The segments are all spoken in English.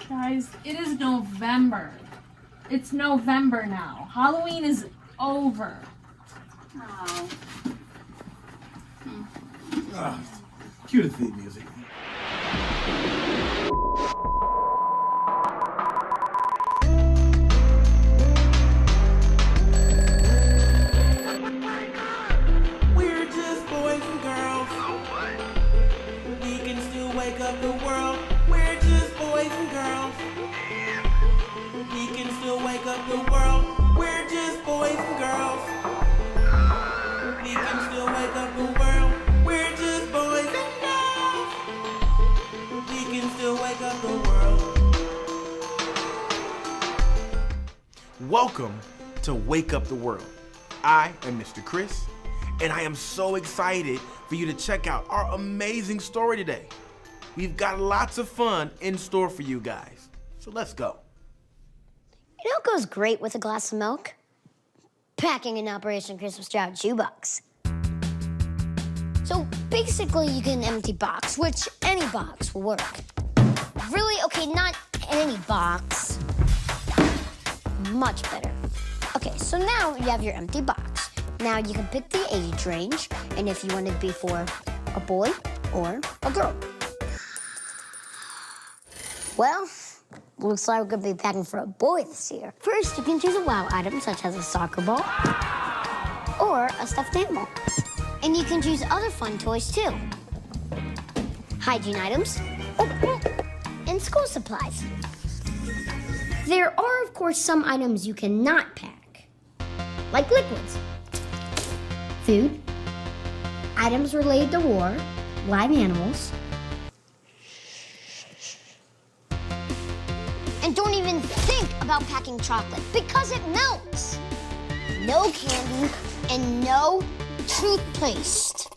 Guys, it is November. It's November now. Halloween is over. Oh. Cue the theme music. We're just boys and girls. We can still wake up the world. We're just boys and girls. We can still wake up the world. We're just boys and girls. We can still wake up the world. We're just boys and girls. We can still wake up the world. Welcome to Wake Up the World. I am Mr. Chris, and I am so excited for you to check out our amazing story today. We've got lots of fun in store for you guys, so let's go. You know what goes great with a glass of milk? Packing an Operation Christmas Drought shoebox. So basically you get an empty box, which any box will work. Really, okay, not any box. Much better. Okay, so now you have your empty box. Now you can pick the age range, and if you want it to be for a boy or a girl. Well, looks like we're gonna be packing for a boy this year. First, you can choose a wow item, such as a soccer ball or a stuffed animal. And you can choose other fun toys, too. Hygiene items and school supplies. There are, of course, some items you cannot pack, like liquids, food, items related to war, live animals, and don't even think about packing chocolate because it melts. No candy and no toothpaste.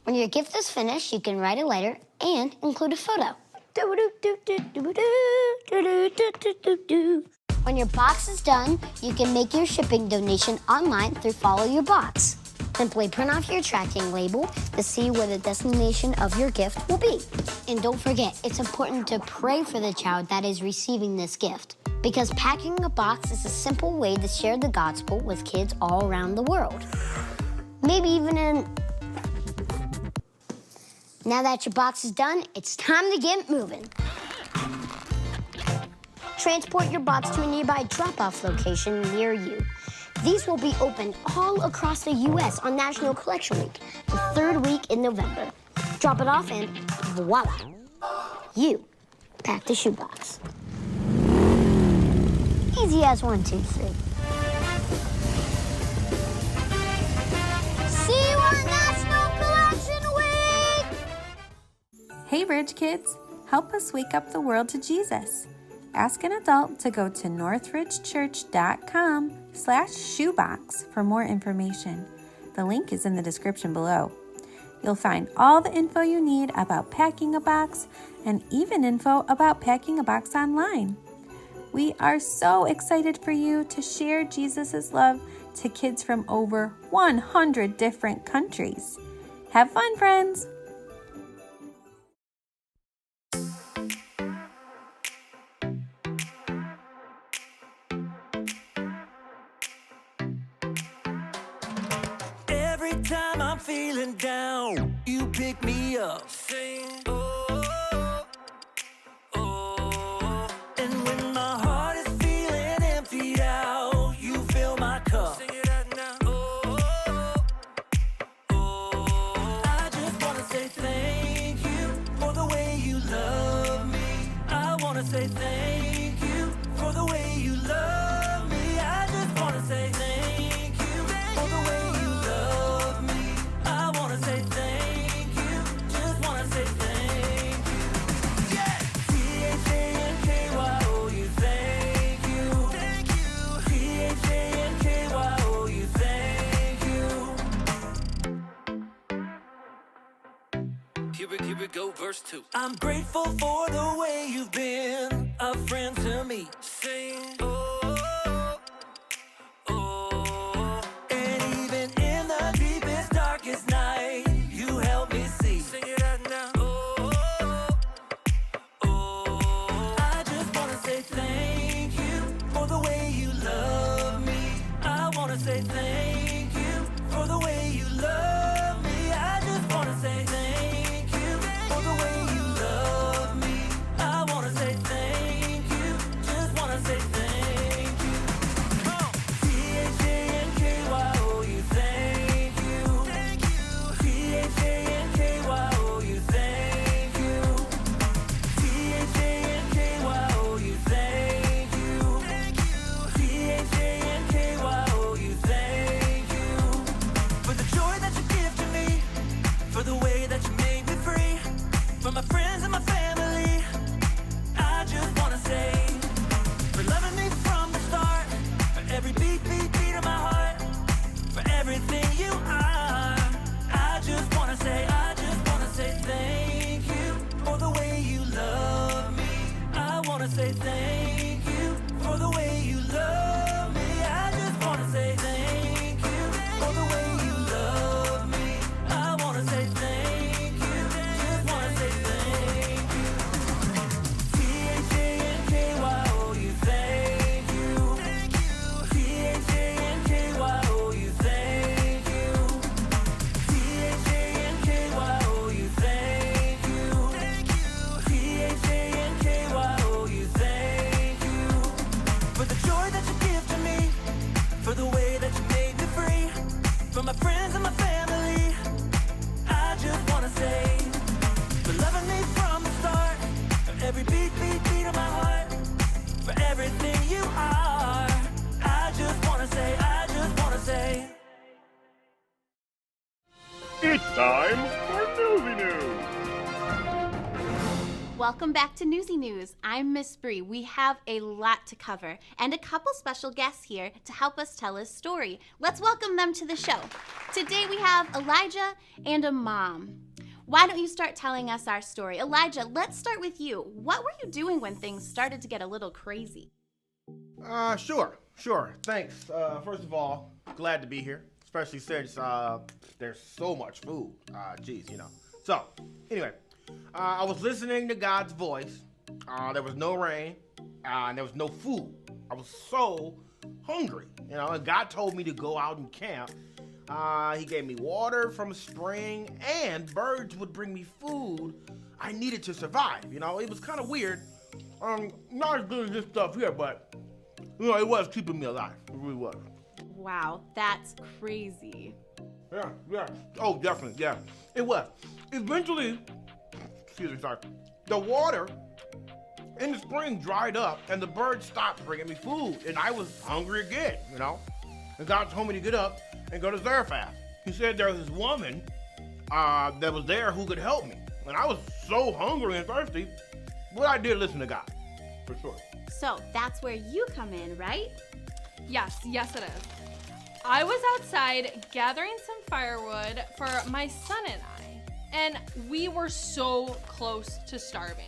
When your gift is finished, you can write a letter and include a photo. When your box is done, you can make your shipping donation online through Follow Your Box. Simply print off your tracking label to see where the destination of your gift will be. And don't forget, it's important to pray for the child that is receiving this gift, because packing a box is a simple way to share the gospel with kids all around the world. Maybe even in... Now that your box is done, it's time to get moving. Transport your box to a nearby drop-off location near you. These will be open all across the U.S. on National Collection Week, the third week in November. Drop it off and voila, you packed a shoebox. Easy as 1, 2, 3. See you on National Collection Week! Hey RidgeKids, help us wake up the world to Jesus. Ask an adult to go to northridgechurch.com/shoebox for more information. The link is in the description below. You'll find all the info you need about packing a box and even info about packing a box online. We are so excited for you to share Jesus' love to kids from over 100 different countries. Have fun, friends! Every time I'm feeling down, you pick me up. Sing, oh, oh. And when my heart is feeling emptied out, you fill my cup. Sing it out now. Oh, oh. I just wanna say thank you for the way you love me. I wanna say thank you for the way you love me. I just wanna say thank you. Here we go, verse 2. I'm grateful for the way you've been a friend to me. Sing, oh, oh. And even in the deepest, darkest night, you help me see. Sing it out now. Oh, oh. I just wanna say thank you for the way you love me. I wanna say thank you for the way you love me. I just wanna say thank you for the way you love me. I wanna say thank you, just wanna say thank you. T-H-A-N-K-Y-O-U, thank you. T-H-A-N-K-Y-O-U, thank you. T-H-A-N-K-Y-O-U, thank you. T-H-A-N-K-Y-O-U, thank you. For the joy that you give to me, for the way that you made me free, for my friends and my family, I just wanna say, for loving me from the start, for every beat, beat, beat of my heart, for everything you are, I just wanna say thank you for the way you love me. I wanna say thank you for the way you love me. I just wanna say thank you for the way you love me. I wanna say thank you, just wanna say thank you. T-H-A-N-K-Y-O-U, thank you. T-H-A-N-K-Y-O-U, thank you. T-H-A-N-K-Y-O-U, thank you. T-H-A-N-K-Y-O-U, thank you. For the joy that you give to me, for the way that you made me free, for my friends and my family, I just wanna say, for loving me from the start, for every beat, beat, beat of my heart, for everything you are, I just wanna say. It's time for Newsy News. Welcome back to Newsy News. I'm Miss Bree. We have a lot to cover and a couple special guests here to help us tell his story. Let's welcome them to the show. Today we have Elijah and a mom. Why don't you start telling us our story? Elijah, let's start with you. What were you doing when things started to get a little crazy? Sure. Thanks. First of all, glad to be here, especially since there's so much food. Geez, you know. So, anyway, I was listening to God's voice. There was no rain, and there was no food. I was so hungry, you know, and God told me to go out and camp. He gave me water from a spring, and birds would bring me food I needed to survive. You know, it was kind of weird. Not as good as this stuff here, but, you know, it was keeping me alive. It really was. Wow, that's crazy. Yeah. Oh, definitely, yeah. It was. Eventually, the water in the spring dried up, and the birds stopped bringing me food, and I was hungry again, you know? And God told me to get up and go to Zarephath. He said there was this woman that was there who could help me. And I was so hungry and thirsty, but I did listen to God, for sure. So that's where you come in, right? Yes, it is. I was outside gathering some firewood for my son and I, and we were so close to starving.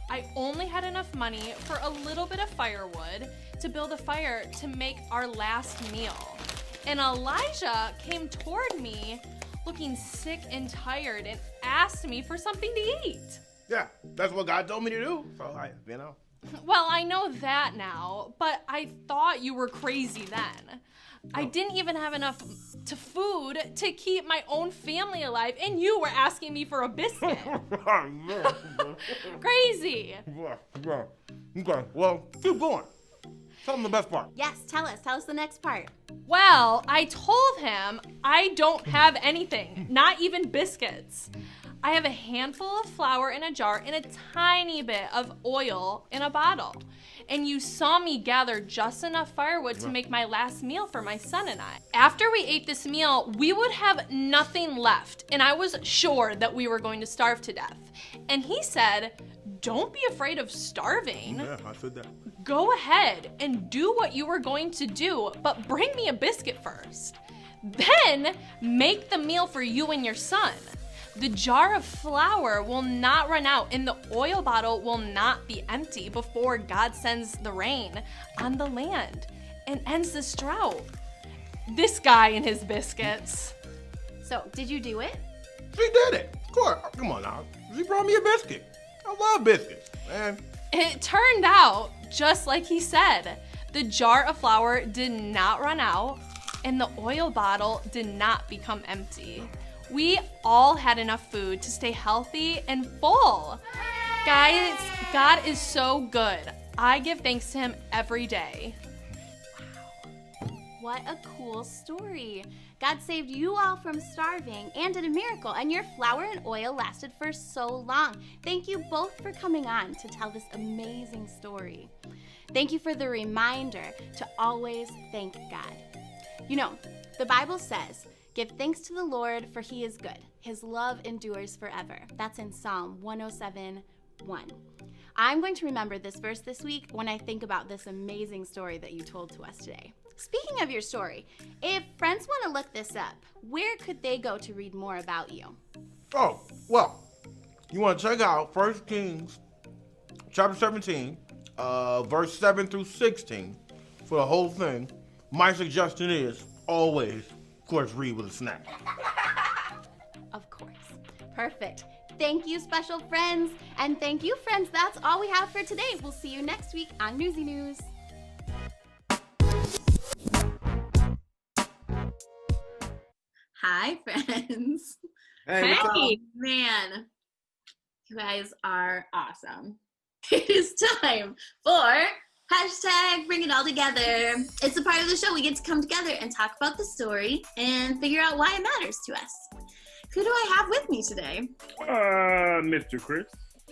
I only had enough money for a little bit of firewood to build a fire to make our last meal. And Elijah came toward me looking sick and tired and asked me for something to eat. Yeah, that's what God told me to do, so you know. Well, I know that now, but I thought you were crazy then. I didn't even have enough food to keep my own family alive, and you were asking me for a biscuit. Crazy. Yeah. Okay, well, keep going. Tell them the best part. Yes, tell us the next part. Well, I told him I don't have anything, not even biscuits. I have a handful of flour in a jar and a tiny bit of oil in a bottle. And you saw me gather just enough firewood to make my last meal for my son and I. After we ate this meal, we would have nothing left, and I was sure that we were going to starve to death. And he said, "Don't be afraid of starving. Yeah, I said that. Go ahead and do what you were going to do, but bring me a biscuit first. Then make the meal for you and your son. The jar of flour will not run out, and the oil bottle will not be empty before God sends the rain on the land and ends this drought. This guy and his biscuits. So, did you do it? She did it. Of course. Come on now. She brought me a biscuit. I love biscuits, man. It turned out just like he said. The jar of flour did not run out, and the oil bottle did not become empty. We all had enough food to stay healthy and full. Guys, God is so good. I give thanks to him every day. What a cool story. God saved you all from starving and did a miracle, and your flour and oil lasted for so long. Thank you both for coming on to tell this amazing story. Thank you for the reminder to always thank God. You know, the Bible says, "Give thanks to the Lord, for he is good. His love endures forever." That's in Psalm 107:1. I'm going to remember this verse this week when I think about this amazing story that you told to us today. Speaking of your story, if friends want to look this up, where could they go to read more about you? Oh, well, you want to check out 1 Kings chapter 17, verse 7 through 16 for the whole thing. My suggestion is always, of course, read with a snack. Of course. Perfect. Thank you, special friends. And thank you, friends. That's all we have for today. We'll see you next week on Newsy News. Hi, friends. Hey, what's up? Man, you guys are awesome. It is time for hashtag Bring It All Together. It's a part of the show. We get to come together and talk about the story and figure out why it matters to us. Who do I have with me today? Mr. Chris.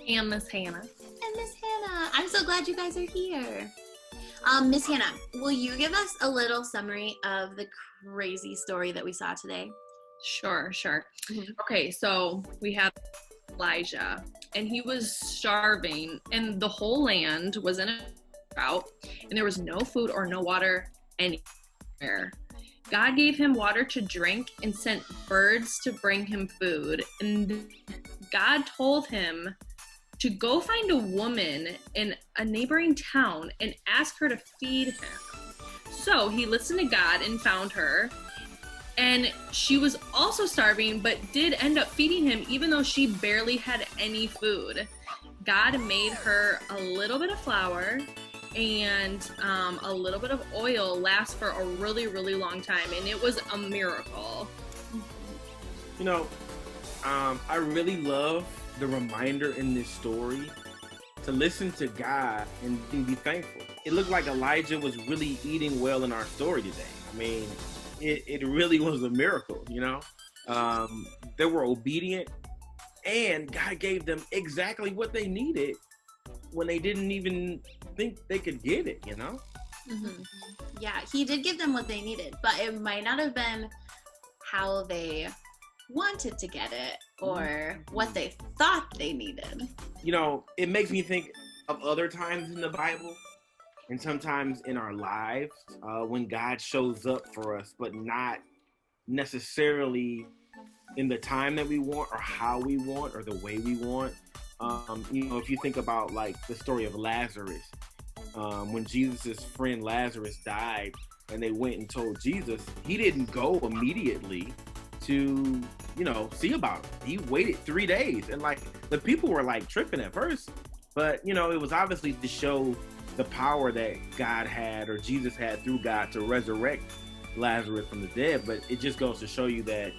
And Miss Hannah. And Miss Hannah. I'm so glad you guys are here. Miss Hannah, will you give us a little summary of the crazy story that we saw today? Sure. Mhm. Okay, so we have Elijah, and he was starving, and the whole land was in a drought, and there was no food or no water anywhere. God gave him water to drink and sent birds to bring him food. And God told him to go find a woman in a neighboring town and ask her to feed him. So he listened to God and found her. And she was also starving, but did end up feeding him, even though she barely had any food. God made her a little bit of flour and a little bit of oil last for a really, really long time. And it was a miracle. You know, I really love the reminder in this story to listen to God and be thankful. It looked like Elijah was really eating well in our story today. I mean, it really was a miracle, you know? They were obedient, and God gave them exactly what they needed when they didn't even think they could get it, you know? Mm-hmm. Yeah, he did give them what they needed, but it might not have been how they wanted to get it or what they thought they needed. You know, it makes me think of other times in the Bible and sometimes in our lives when God shows up for us, but not necessarily in the time that we want or how we want or the way we want. You know, if you think about like the story of Lazarus, when Jesus' friend Lazarus died and they went and told Jesus, he didn't go immediately to, you know, see about him. He waited 3 days, and like the people were like tripping at first, but you know, it was obviously to show the power that God had or Jesus had through God to resurrect Lazarus from the dead. But it just goes to show you that,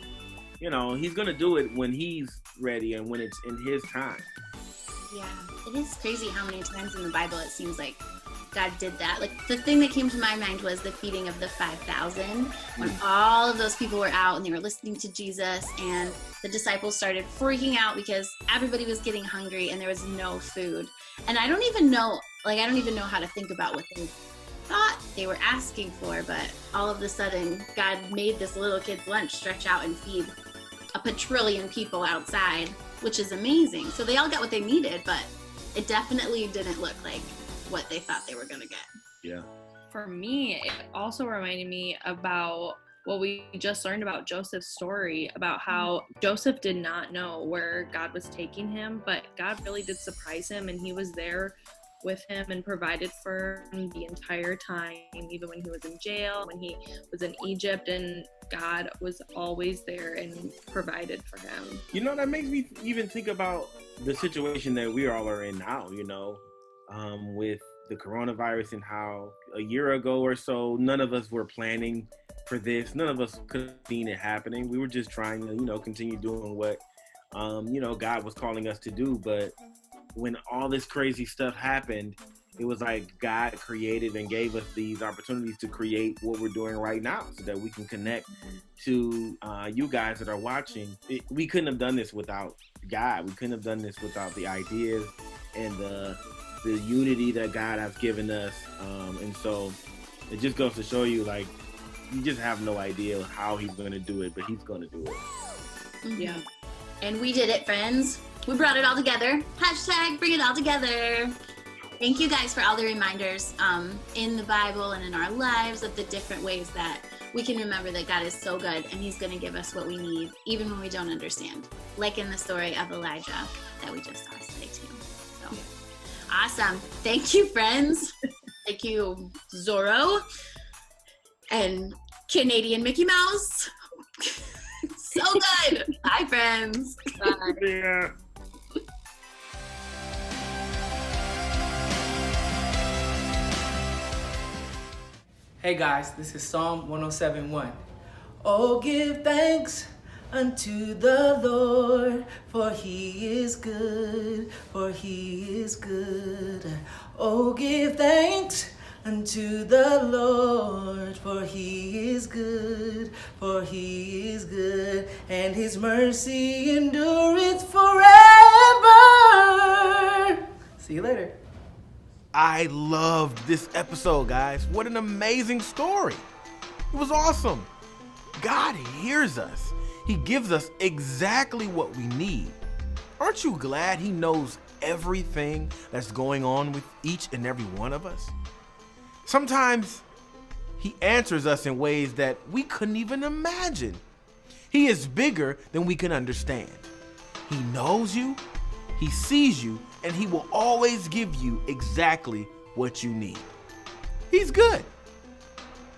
you know, he's gonna do it when he's ready and when it's in his time. Yeah, it is crazy how many times in the Bible it seems like God did that. Like the thing that came to my mind was the feeding of the 5,000 when all of those people were out and they were listening to Jesus, and the disciples started freaking out because everybody was getting hungry and there was no food. And I don't even know how to think about what they thought they were asking for, but all of a sudden God made this little kid's lunch stretch out and feed a quadrillion people outside, which is amazing. So they all got what they needed, but it definitely didn't look like what they thought they were gonna get. Yeah. For me, it also reminded me about Well, we just learned about Joseph's story about how Joseph did not know where God was taking him, but God really did surprise him, and he was there with him and provided for him the entire time, even when he was in jail, when he was in Egypt, and God was always there and provided for him. You know, that makes me even think about the situation that we all are in now, with the coronavirus, and how a year ago or so, none of us were planning for this. None of us could have seen it happening. We were just trying to, continue doing what, God was calling us to do. But when all this crazy stuff happened, it was like God created and gave us these opportunities to create what we're doing right now so that we can connect to you guys that are watching. We couldn't have done this without God. We couldn't have done this without the ideas and the unity that God has given us. And so it just goes to show you, like, you just have no idea how he's going to do it, but he's going to do it. Yeah. And we did it, friends. We brought it all together. Hashtag bring it all together. Thank you guys for all the reminders in the Bible and in our lives of the different ways that we can remember that God is so good and he's going to give us what we need, even when we don't understand. Like in the story of Elijah that we just saw today too. So awesome. Thank you, friends. Thank you, Zorro and Canadian Mickey Mouse. So good. Bye, friends. Bye. Yeah. Hey guys, this is Psalm 107:1. Oh, give thanks unto the Lord, for he is good, for he is good. Oh, give thanks unto the Lord, for he is good, for he is good, and his mercy endureth forever. See you later. I loved this episode, guys. What an amazing story. It was awesome. God hears us. He gives us exactly what we need. Aren't you glad he knows everything that's going on with each and every one of us? Sometimes he answers us in ways that we couldn't even imagine. He is bigger than we can understand. He knows you, he sees you, and he will always give you exactly what you need. He's good.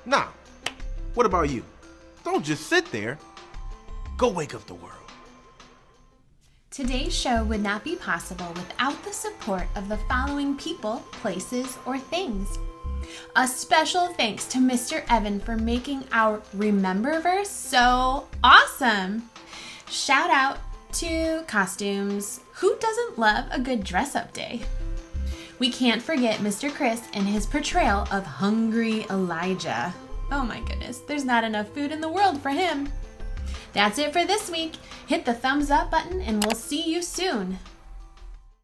Now, what about you? Don't just sit there. Go wake up the world. Today's show would not be possible without the support of the following people, places, or things. A special thanks to Mr. Evan for making our Remember verse so awesome. Shout out to Costumes. Who doesn't love a good dress-up day? We can't forget Mr. Chris and his portrayal of hungry Elijah. Oh my goodness, there's not enough food in the world for him. That's it for this week. Hit the thumbs up button and we'll see you soon.